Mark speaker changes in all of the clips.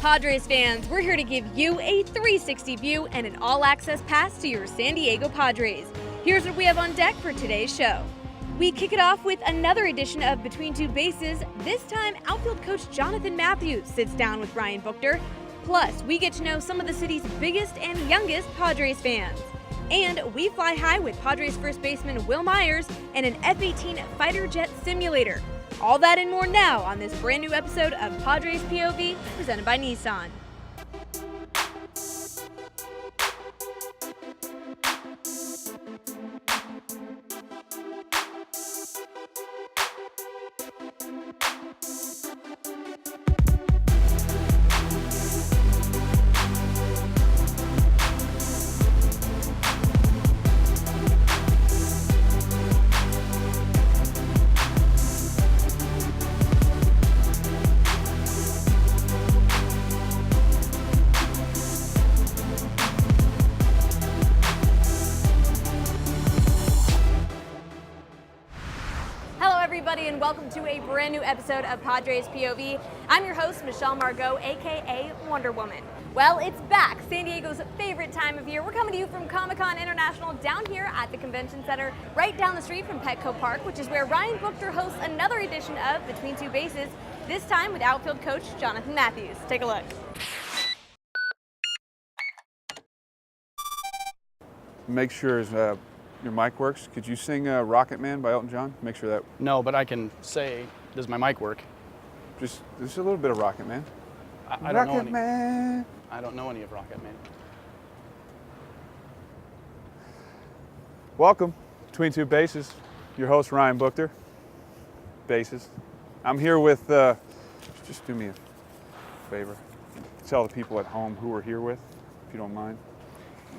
Speaker 1: Padres fans, we're here to give you a 360 view and an all-access pass to your San Diego Padres. Here's what we have on deck for today's show. We kick it off with another edition of Between Two Bases. This time, outfield coach Jonathan Matthews sits down with Ryan Buchter. Plus, we get to know some of the city's biggest and youngest Padres fans. And we fly high with Padres first baseman Will Myers and an F-18 fighter jet simulator. All that and more now on this brand new episode of Padres POV presented by Nissan. Everybody, and welcome to a brand new episode of Padres POV. I'm your host, Michelle Margot, aka Wonder Woman. Well, it's back, San Diego's favorite time of year. We're coming to you from Comic-Con International down here at the Convention Center, right down the street from Petco Park, which is where Ryan Buchter hosts another edition of Between Two Bases, this time with outfield coach Jonathan Matthews. Take a look.
Speaker 2: Make sure your mic works. Could you sing Rocket Man by Elton John? Make sure that...
Speaker 3: No, but I can say, does my mic work?
Speaker 2: Just a little bit of Rocket Man.
Speaker 3: I don't know
Speaker 2: Rocket Man.
Speaker 3: I don't know any of Rocket Man.
Speaker 2: Welcome, Between Two Bases. Your host, Ryan Buchter. Bases. I'm here with, just do me a favor. Tell the people at home who we're here with, if you don't mind.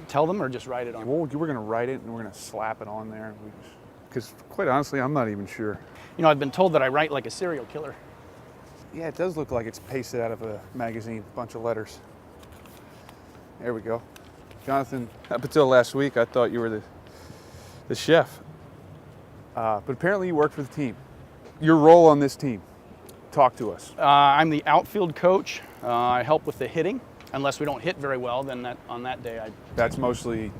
Speaker 3: Tell them or just write it on?
Speaker 2: Well, we're going to write it and we're going to slap it on there. Because quite honestly, I'm not even sure.
Speaker 3: You know, I've been told that I write like a serial killer.
Speaker 2: Yeah, it does look like it's pasted out of a magazine, a bunch of letters. There we go. Jonathan, up until last week, I thought you were the chef. But apparently you work for the team. Your role on this team, talk to us.
Speaker 3: I'm the outfield coach. I help with the hitting. Unless we don't hit very well, then on that day
Speaker 2: That's mostly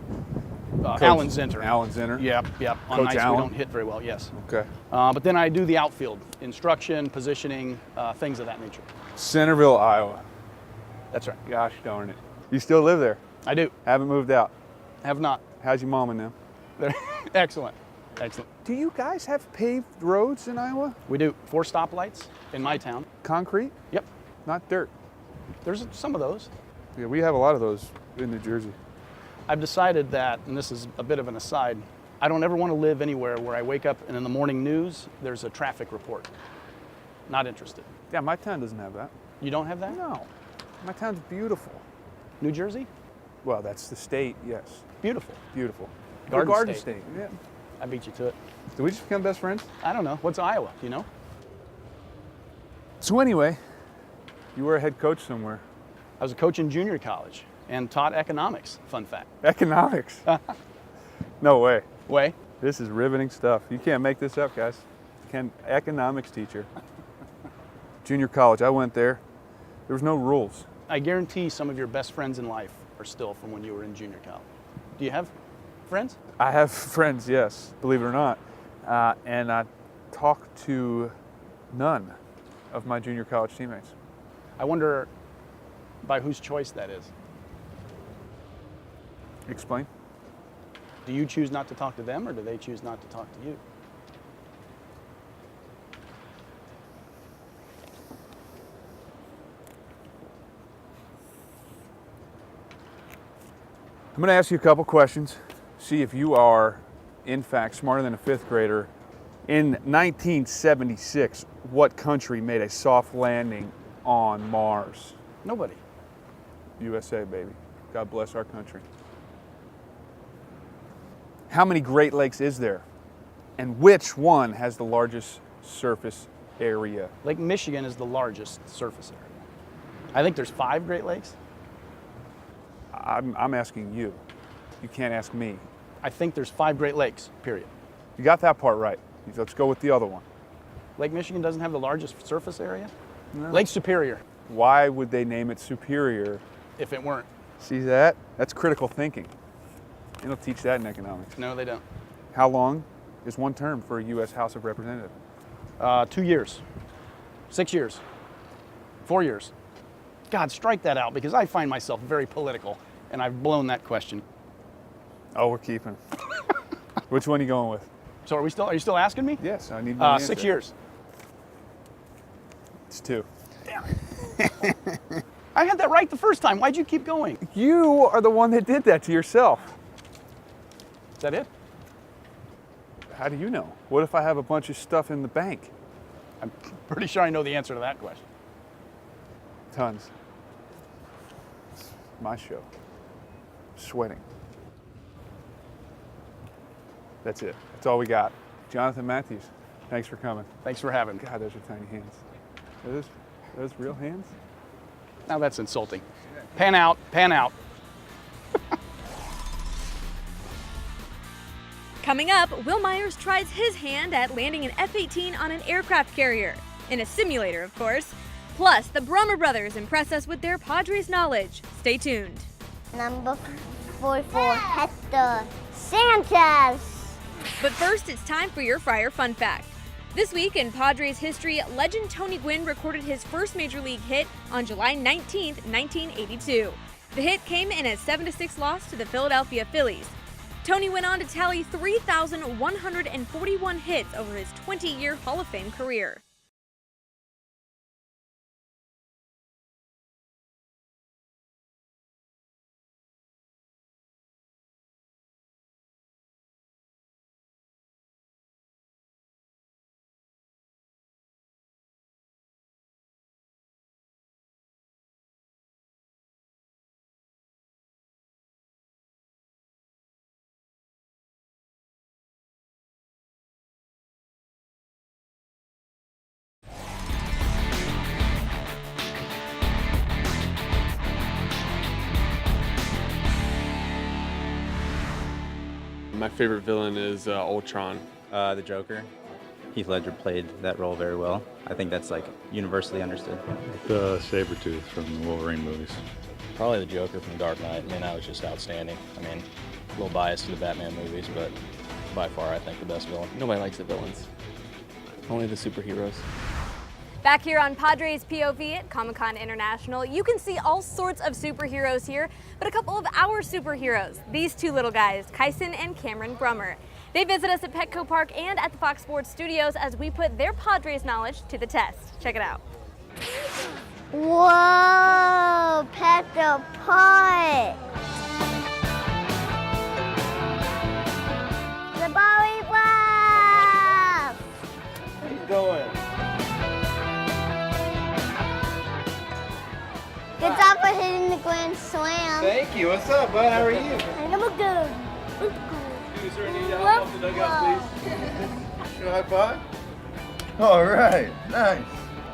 Speaker 3: Alan Zinter.
Speaker 2: Alan Zinter?
Speaker 3: Yep. On
Speaker 2: Coach
Speaker 3: nights
Speaker 2: Allen?
Speaker 3: we don't hit very well, yes.
Speaker 2: Okay.
Speaker 3: But then I do the outfield, instruction, positioning, things of that nature.
Speaker 2: Centerville, Iowa.
Speaker 3: That's right.
Speaker 2: Gosh darn it. You still live there?
Speaker 3: I do.
Speaker 2: Haven't moved out?
Speaker 3: Have not.
Speaker 2: How's your mom and them?
Speaker 3: Excellent. Excellent.
Speaker 2: Do you guys have paved roads in Iowa?
Speaker 3: We do. 4 stoplights in my town.
Speaker 2: Concrete?
Speaker 3: Yep.
Speaker 2: Not dirt?
Speaker 3: There's some of those.
Speaker 2: Yeah, we have a lot of those in New Jersey.
Speaker 3: I've decided that, and this is a bit of an aside, I don't ever want to live anywhere where I wake up and in the morning news, there's a traffic report. Not interested.
Speaker 2: Yeah, my town doesn't have that.
Speaker 3: You don't have that?
Speaker 2: No. My town's beautiful.
Speaker 3: New Jersey?
Speaker 2: Well, that's the state, yes.
Speaker 3: Beautiful.
Speaker 2: Beautiful.
Speaker 3: Garden
Speaker 2: State. Yeah.
Speaker 3: I beat you to it.
Speaker 2: Did we just become best friends?
Speaker 3: I don't know. What's Iowa? Do you know?
Speaker 2: So anyway, you were a head coach somewhere.
Speaker 3: I was a coach in junior college and taught economics. Fun fact.
Speaker 2: Economics? No way.
Speaker 3: Way?
Speaker 2: This is riveting stuff. You can't make this up, guys. Economics teacher. Junior college, I went there. There was no rules.
Speaker 3: I guarantee some of your best friends in life are still from when you were in junior college. Do you have friends?
Speaker 2: I have friends, yes, believe it or not. And I talked to none of my junior college teammates.
Speaker 3: I wonder by whose choice that is.
Speaker 2: Explain.
Speaker 3: Do you choose not to talk to them, or do they choose not to talk to you?
Speaker 2: I'm going to ask you a couple questions, see if you are, in fact, smarter than a 5th grader. In 1976, what country made a soft landing on Mars?
Speaker 3: Nobody.
Speaker 2: USA, baby. God bless our country. How many Great Lakes is there? And which one has the largest surface area?
Speaker 3: Lake Michigan is the largest surface area. I think there's 5 Great Lakes.
Speaker 2: I'm asking you. You can't ask me.
Speaker 3: I think there's 5 Great Lakes, period.
Speaker 2: You got that part right. Let's go with the other one.
Speaker 3: Lake Michigan doesn't have the largest surface area?
Speaker 2: No.
Speaker 3: Lake Superior.
Speaker 2: Why would they name it Superior?
Speaker 3: If it weren't.
Speaker 2: See that? That's critical thinking. They don't teach that in economics.
Speaker 3: No, they don't.
Speaker 2: How long is one term for a U.S. House of Representatives?
Speaker 3: 2 years, 6 years, 4 years. God, strike that out because I find myself very political and I've blown that question.
Speaker 2: Oh, we're keeping. Which one are you going with?
Speaker 3: So are you still asking me?
Speaker 2: Yes, I need one
Speaker 3: 6 years.
Speaker 2: It's 2.
Speaker 3: Damn it. I had that right the first time. Why'd you keep going?
Speaker 2: You are the one that did that to yourself.
Speaker 3: Is that it?
Speaker 2: How do you know? What if I have a bunch of stuff in the bank?
Speaker 3: I'm pretty sure I know the answer to that question.
Speaker 2: Tons. It's my show. Sweating. That's it. That's all we got. Jonathan Matthews, thanks for coming.
Speaker 3: Thanks for having me.
Speaker 2: God, those are tiny hands. Are those real hands?
Speaker 3: Now that's insulting. Pan out, pan out.
Speaker 1: Coming up, Will Myers tries his hand at landing an F-18 on an aircraft carrier. In a simulator, of course. Plus, the Brummer brothers impress us with their Padres knowledge. Stay tuned.
Speaker 4: Number 44, Hector Sanchez.
Speaker 1: But first, it's time for your Friar Fun Fact. This week in Padres history, legend Tony Gwynn recorded his first major league hit on July 19, 1982. The hit came in a 7-6 loss to the Philadelphia Phillies. Tony went on to tally 3,141 hits over his 20-year Hall of Fame career.
Speaker 5: My favorite villain is Ultron.
Speaker 6: The Joker. Heath Ledger played that role very well. I think that's like universally understood.
Speaker 7: The Sabretooth from the Wolverine movies.
Speaker 8: Probably the Joker from Dark Knight. I mean, that was just outstanding. I mean, a little biased to the Batman movies, but by far, I think the best villain.
Speaker 9: Nobody likes the villains. Only the superheroes.
Speaker 1: Back here on Padres POV at Comic-Con International, you can see all sorts of superheroes here, but a couple of our superheroes, these two little guys, Kyson and Cameron Brummer. They visit us at Petco Park and at the Fox Sports Studios as we put their Padres knowledge to the test. Check it out.
Speaker 4: Whoa, Petco Park. The Bowie Bluff.
Speaker 9: Keep going.
Speaker 4: Good job for hitting the grand slam.
Speaker 9: Thank you. What's up, bud? How are you?
Speaker 4: I'm good.
Speaker 9: Is there any help off the dugout, please? Should I high five? All right. Nice.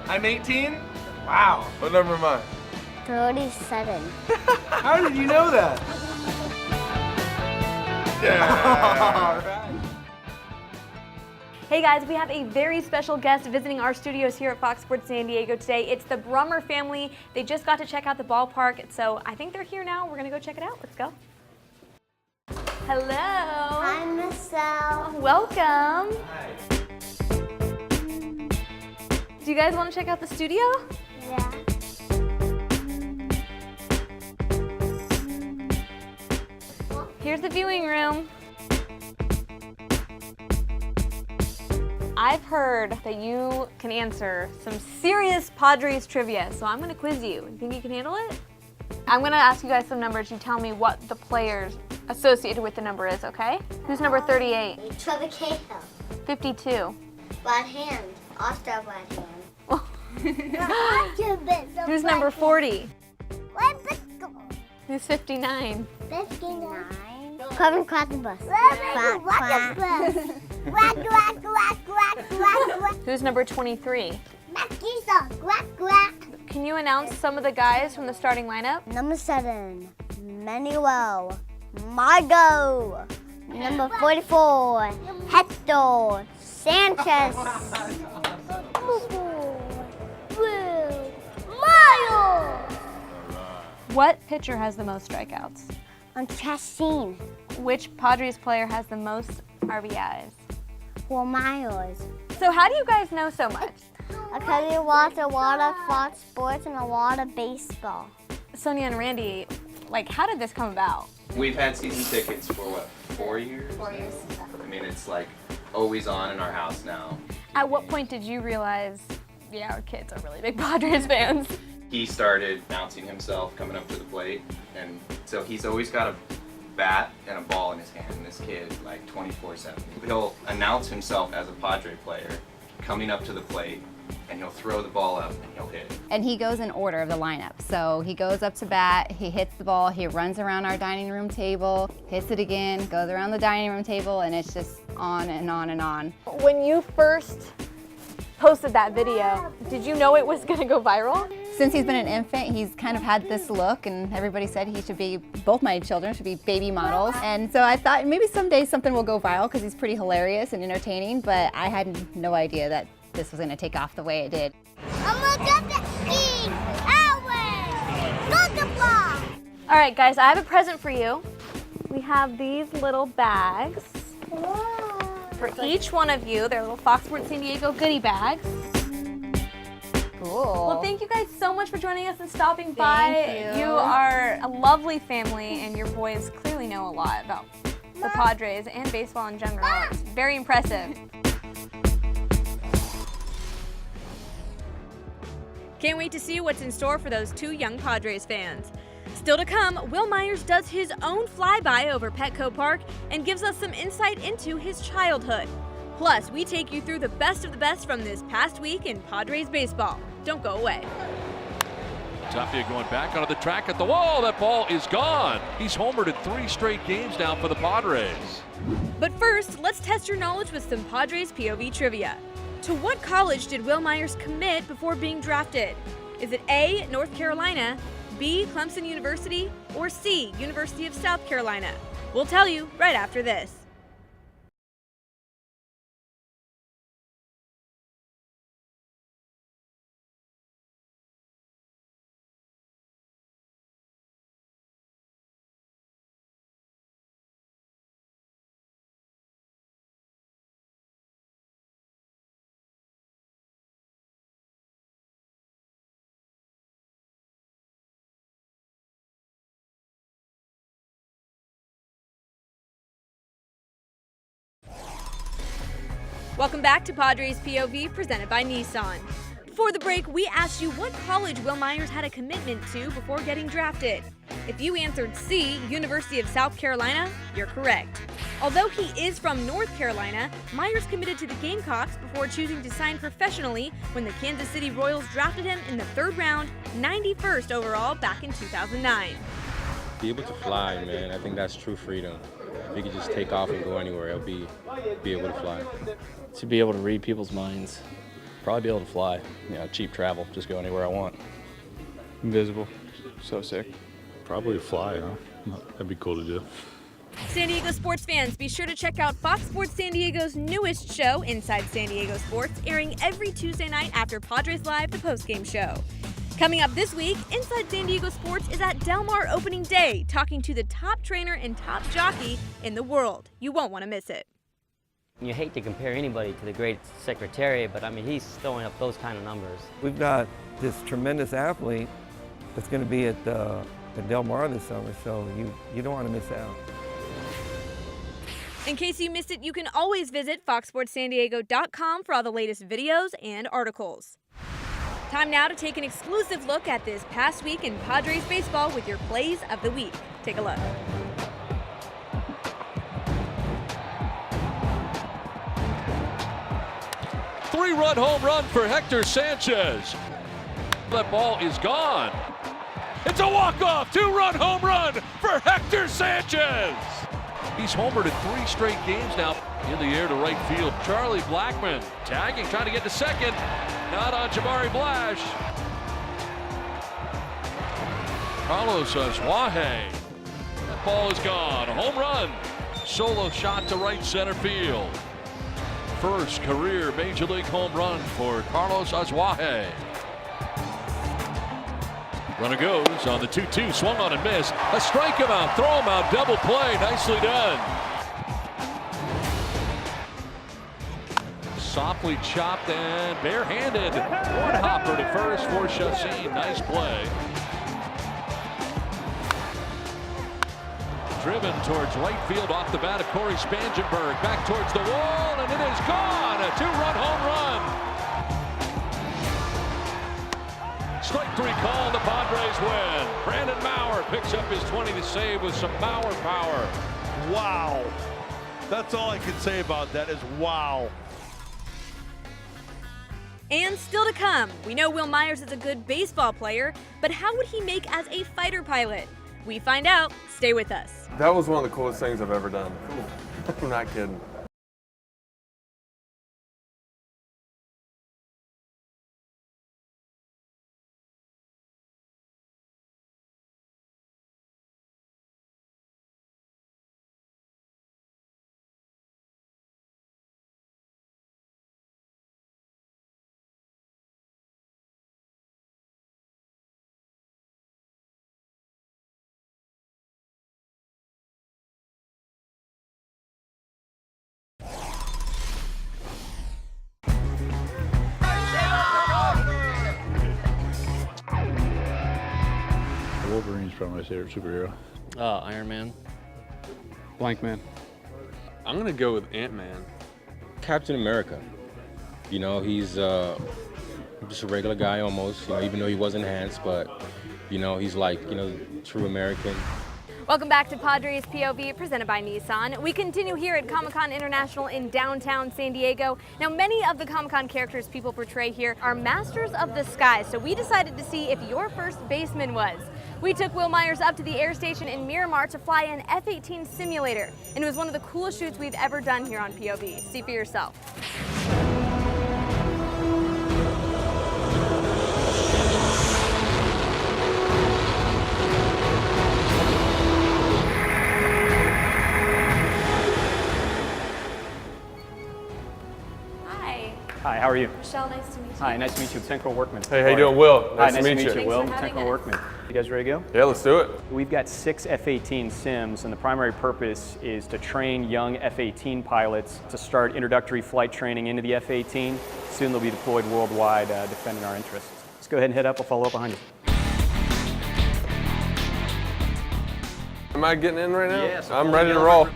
Speaker 9: I'm 18? Wow. What number am I?
Speaker 4: 37.
Speaker 9: How did you know that? Yeah. All right.
Speaker 1: Hey guys, we have a very special guest visiting our studios here at Fox Sports San Diego today. It's the Brummer family. They just got to check out the ballpark, so I think they're here now. We're gonna go check it out. Let's go. Hello.
Speaker 4: Hi, Michelle.
Speaker 1: Welcome.
Speaker 9: Hi.
Speaker 1: Do you guys want to check out the studio?
Speaker 4: Yeah.
Speaker 1: Here's the viewing room. I've heard that you can answer some serious Padres trivia, so I'm gonna quiz you. You think you can handle it? I'm gonna ask you guys some numbers. You tell me what the players associated with the number is, okay? Who's number 38?
Speaker 4: Trevor Cahill.
Speaker 1: 52.
Speaker 4: Right hand. Also right hand.
Speaker 1: Who's number 40?
Speaker 4: What biscuit?
Speaker 1: Who's 59?
Speaker 4: 59. Kevin Quackenbus. Quack, quack. Quack, quack, quack, quack, quack.
Speaker 1: Who's number 23?
Speaker 4: Mackisa. Quack, quack.
Speaker 1: Can you announce some of the guys from the starting lineup?
Speaker 4: Number 7, Manuel Margot. Number 44, Hector Sanchez. Will Myers.
Speaker 1: What pitcher has the most strikeouts?
Speaker 4: Chastain.
Speaker 1: Which Padres player has the most RBIs?
Speaker 4: Will Myers.
Speaker 1: So how do you guys know so much?
Speaker 4: Because we watch a lot of Fox Sports and a lot of baseball.
Speaker 1: Sonia and Randy, like, how did this come about?
Speaker 10: We've had season tickets for what, 4 years?
Speaker 1: 4 years.
Speaker 10: I mean, it's like always on in our house now.
Speaker 1: At what point did you realize, yeah, our kids are really big Padres fans?
Speaker 10: He started announcing himself coming up to the plate, and so he's always got a bat and a ball in his hand, and this kid, like 24/7. He'll announce himself as a Padre player coming up to the plate, and he'll throw the ball up and he'll hit it.
Speaker 11: And he goes in order of the lineup. So he goes up to bat, he hits the ball, he runs around our dining room table, hits it again, goes around the dining room table, and it's just on and on and on.
Speaker 1: When you first posted that video, did you know it was gonna go viral?
Speaker 11: Since he's been an infant, he's kind of had this look, and everybody said he should be, both my children should be baby models. And so I thought maybe someday something will go viral because he's pretty hilarious and entertaining, but I had no idea that this was gonna take off the way it did.
Speaker 1: All right, guys, I have a present for you. We have these little bags for each one of you. They're little Fox Sports San Diego goodie bags.
Speaker 11: Cool.
Speaker 1: Well, thank you guys so much for joining us and stopping by.
Speaker 11: Thank you.
Speaker 1: You are a lovely family, and your boys clearly know a lot about the Padres and baseball in general. It's very impressive. Can't wait to see what's in store for those two young Padres fans. Still to come, Will Myers does his own flyby over Petco Park and gives us some insight into his childhood. Plus, we take you through the best of the best from this past week in Padres baseball. Don't go away.
Speaker 12: Tapia going back onto the track at the wall. That ball is gone. He's homered in 3 straight games now for the Padres.
Speaker 1: But first, let's test your knowledge with some Padres POV trivia. To what college did Will Myers commit before being drafted? Is it A, North Carolina, B, Clemson University, or C, University of South Carolina? We'll tell you right after this. Welcome back to Padres POV, presented by Nissan. Before the break, we asked you what college Will Myers had a commitment to before getting drafted. If you answered C, University of South Carolina, you're correct. Although he is from North Carolina, Myers committed to the Gamecocks before choosing to sign professionally when the Kansas City Royals drafted him in the 3rd round, 91st overall back in 2009.
Speaker 8: Be able to fly, man. I think that's true freedom. If you could just take off and go anywhere, it'll be able to fly.
Speaker 13: To be able to read people's minds.
Speaker 8: Probably be able to fly. You know, cheap travel, just go anywhere I want.
Speaker 2: Invisible. So sick.
Speaker 7: Probably fly, huh? That'd be cool to do.
Speaker 1: San Diego sports fans, be sure to check out Fox Sports San Diego's newest show, Inside San Diego Sports, airing every Tuesday night after Padres Live, the postgame show. Coming up this week, Inside San Diego Sports is at Del Mar opening day, talking to the top trainer and top jockey in the world. You won't want to miss it.
Speaker 14: You hate to compare anybody to the great Secretariat, but I mean, he's throwing up those kind of numbers.
Speaker 15: We've got this tremendous athlete that's going to be at Del Mar this summer, so you don't want to miss out.
Speaker 1: In case you missed it, you can always visit foxsportssandiego.com for all the latest videos and articles. Time now to take an exclusive look at this past week in Padres baseball with your plays of the week. Take a look.
Speaker 12: Three-run home run for Hector Sanchez. That ball is gone. It's a walk-off 2-run home run for Hector Sanchez. He's homered in 3 straight games now. In the air to right field, Charlie Blackmon tagging, trying to get to second. Not on Jamari Blash. Carlos Azuaje. That ball is gone. A home run. Solo shot to right center field. First career Major League home run for Carlos Azuaje. Runner goes on the 2-2, swung on and missed. A strike him out, throw him out, double play, nicely done. Softly chopped and barehanded. One hopper to first for Chassin, nice play. Driven towards right field off the bat of Corey Spangenberg. Back towards the wall, and it is gone. A 2-run home run. Strike 3 call, the Padres win. Brandon Maurer picks up his 20th save with some Maurer power.
Speaker 16: Wow. That's all I can say about that is wow.
Speaker 1: And still to come, we know Will Myers is a good baseball player, but how would he make as a fighter pilot? We find out. Stay with us.
Speaker 9: That was one of the coolest things I've ever done. Cool. I'm not kidding.
Speaker 7: Wolverine's probably my favorite superhero.
Speaker 13: Iron Man.
Speaker 5: Blank Man. I'm gonna go with Ant-Man.
Speaker 17: Captain America. You know, he's just a regular guy almost, you know, even though he was enhanced, but, you know, he's like, you know, true American.
Speaker 1: Welcome back to Padres POV, presented by Nissan. We continue here at Comic-Con International in downtown San Diego. Now, many of the Comic-Con characters people portray here are masters of the sky, so we decided to see if your first baseman was. We took Will Myers up to the air station in Miramar to fly an F-18 simulator, and it was one of the coolest shoots we've ever done here on POV. See for yourself.
Speaker 18: Hi, how are you?
Speaker 1: Michelle, nice to meet you.
Speaker 18: Hi, nice to meet you. Central Workman.
Speaker 9: Hey, how you doing, Will?
Speaker 18: Nice
Speaker 9: to meet you.
Speaker 18: Will.
Speaker 1: Thanks for having
Speaker 18: Central
Speaker 1: us.
Speaker 18: Workman. You guys ready to go?
Speaker 9: Yeah, let's do it.
Speaker 18: We've got 6 F-18 sims, and the primary purpose is to train young F-18 pilots to start introductory flight training into the F-18. Soon they'll be deployed worldwide defending our interests. Let's go ahead and head up. I'll follow up behind you.
Speaker 9: Am I getting in right now?
Speaker 18: Yes.
Speaker 9: I'm ready to roll.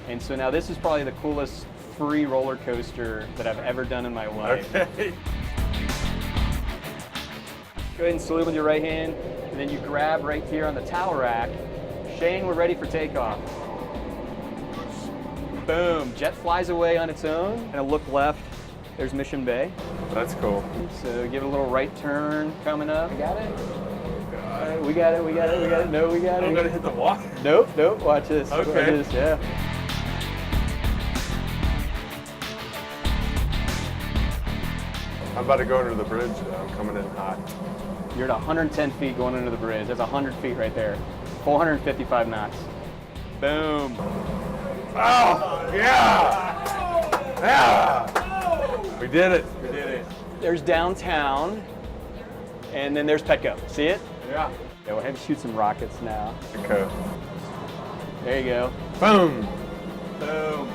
Speaker 18: And so now this is probably the coolest free roller coaster that I've ever done in my life.
Speaker 9: Okay.
Speaker 18: Go ahead and salute with your right hand, and then you grab right here on the towel rack. Shane, we're ready for takeoff. Boom, jet flies away on its own, and a look left, there's Mission Bay.
Speaker 9: That's cool.
Speaker 18: So give it a little right turn coming up. We got it? We got it, we got it, we got it. No, we got it.
Speaker 9: I'm gonna hit the wall.
Speaker 18: Nope, nope, watch this.
Speaker 9: Okay.
Speaker 18: Watch this, yeah.
Speaker 9: I'm about to go under the bridge. I'm coming in hot.
Speaker 18: You're at 110 feet going under the bridge. That's 100 feet right there. 455 knots. Boom.
Speaker 9: Oh, yeah! Yeah! We did it. We did it.
Speaker 18: There's downtown, and then there's Petco. See it?
Speaker 9: Yeah.
Speaker 18: Yeah, we'll have you shoot some rockets now.
Speaker 9: Okay.
Speaker 18: There you go.
Speaker 9: Boom.
Speaker 18: Boom.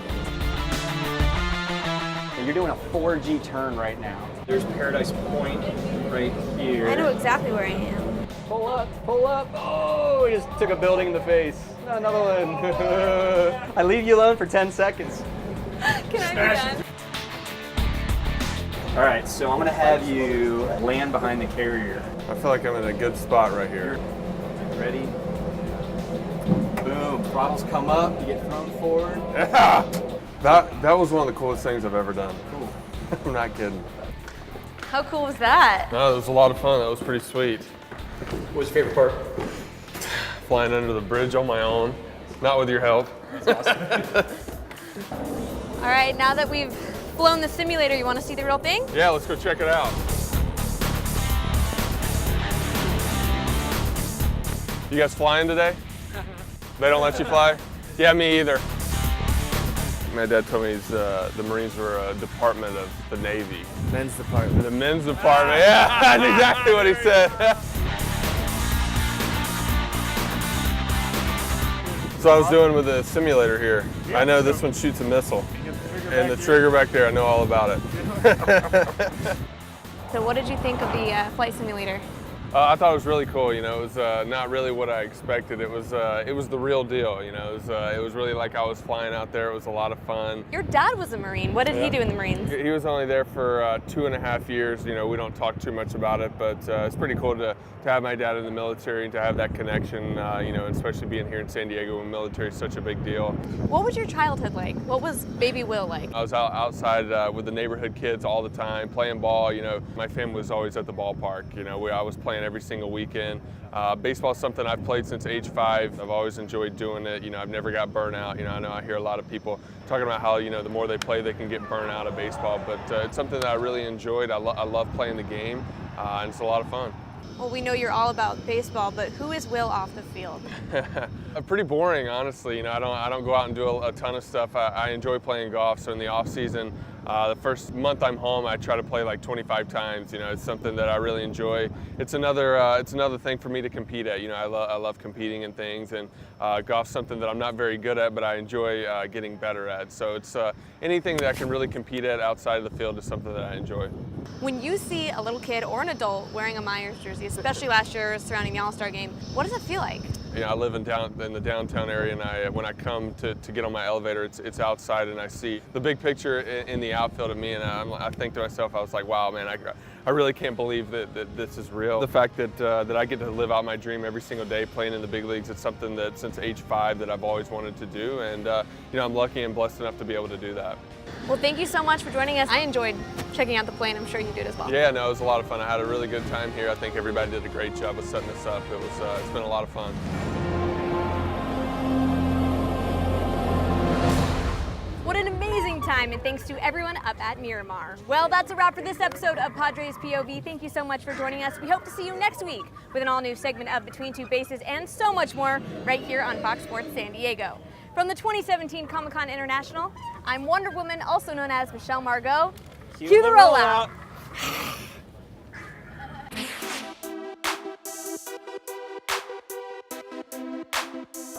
Speaker 18: And you're doing a 4G turn right now. There's Paradise Point right here.
Speaker 1: I know exactly where I am.
Speaker 18: Pull up, pull up. Oh, we just took a building in the face. Another one. I leave you alone for 10 seconds.
Speaker 1: Can I be done?
Speaker 18: All right, so I'm gonna have you land behind the carrier.
Speaker 9: I feel like I'm in a good spot right here.
Speaker 18: Ready? Boom, throttles come up, you get thrown forward.
Speaker 9: Yeah! That was one of the coolest things I've ever done.
Speaker 18: Cool.
Speaker 9: I'm not kidding.
Speaker 1: How cool was that?
Speaker 9: No, it was a lot of fun. That was pretty sweet.
Speaker 18: What was your favorite part?
Speaker 9: Flying under the bridge on my own, not with your help.
Speaker 18: That's awesome.
Speaker 1: All right, now that we've flown the simulator, you want to see the real thing?
Speaker 9: Yeah, let's go check it out. You guys flying today? They don't let you fly? Yeah, me either. My dad told me the Marines were a department of the Navy.
Speaker 19: Men's department.
Speaker 9: The men's department, yeah, that's exactly what he said. So I was doing with the simulator here. I know this one shoots a missile. And the trigger back there, I know all about it.
Speaker 1: So what did you think of the flight simulator?
Speaker 9: I thought it was really cool. You know, it was not really what I expected. It was the real deal. You know, it was really like I was flying out there. It was a lot of fun.
Speaker 1: Your dad was a Marine. What did he do in the Marines?
Speaker 9: He was only there for 2.5 years. You know, we don't talk too much about it, but it's pretty cool to have my dad in the military and to have that connection. You know, especially being here in San Diego when military is such a big deal.
Speaker 1: What was your childhood like? What was baby Will like?
Speaker 9: I was outside with the neighborhood kids all the time, playing ball. You know, my family was always at the ballpark. You know, I was playing every single weekend. Baseball is something I've played since age 5. I've always enjoyed doing it. You know, I've never got burnt out. You know, I know I hear a lot of people talking about how, you know, the more they play, they can get burnt out of baseball. But it's something that I really enjoyed. I love playing the game, and it's a lot of fun.
Speaker 1: Well, we know you're all about baseball, but who is Will off the field?
Speaker 9: Pretty boring, honestly. You know, I don't go out and do a ton of stuff. I enjoy playing golf, so in the off season, the first month I'm home, I try to play like 25 times. You know, it's something that I really enjoy. It's another thing for me to compete at. You know, I love competing in things, and golf's something that I'm not very good at, but I enjoy getting better at. So it's anything that I can really compete at outside of the field is something that I enjoy.
Speaker 1: When you see a little kid or an adult wearing a Myers jersey, especially last year surrounding the All-Star game, what does it feel like?
Speaker 9: You know, I live in the downtown area, and when I come to get on my elevator, it's outside, and I see the big picture in the outfield of me, and I think to myself, I was like, wow, man, I really can't believe that this is real. The fact that I get to live out my dream every single day playing in the big leagues, it's something that since age 5 that I've always wanted to do, and you know, I'm lucky and blessed enough to be able to do that.
Speaker 1: Well, thank you so much for joining us. I enjoyed checking out the plane. I'm sure you did as well.
Speaker 9: Yeah, no, it was a lot of fun. I had a really good time here. I think everybody did a great job of setting this up. It's been a lot of fun.
Speaker 1: What an amazing time, and thanks to everyone up at Miramar. Well, that's a wrap for this episode of Padres POV. Thank you so much for joining us. We hope to see you next week with an all-new segment of Between Two Bases and so much more right here on Fox Sports San Diego. From the 2017 Comic-Con International, I'm Wonder Woman, also known as Michelle Margot. Cue the rollout.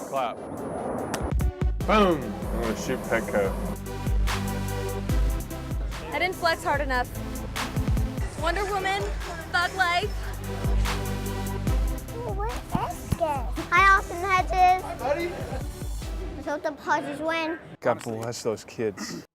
Speaker 9: Clap. Boom. I'm gonna shoot Petco.
Speaker 1: I didn't flex hard enough. Wonder Woman, Thug Life.
Speaker 4: Oh, where's Esca? Hi, Austin Hedges. Hi, buddy. Let's hope the Padres win.
Speaker 2: God bless those kids.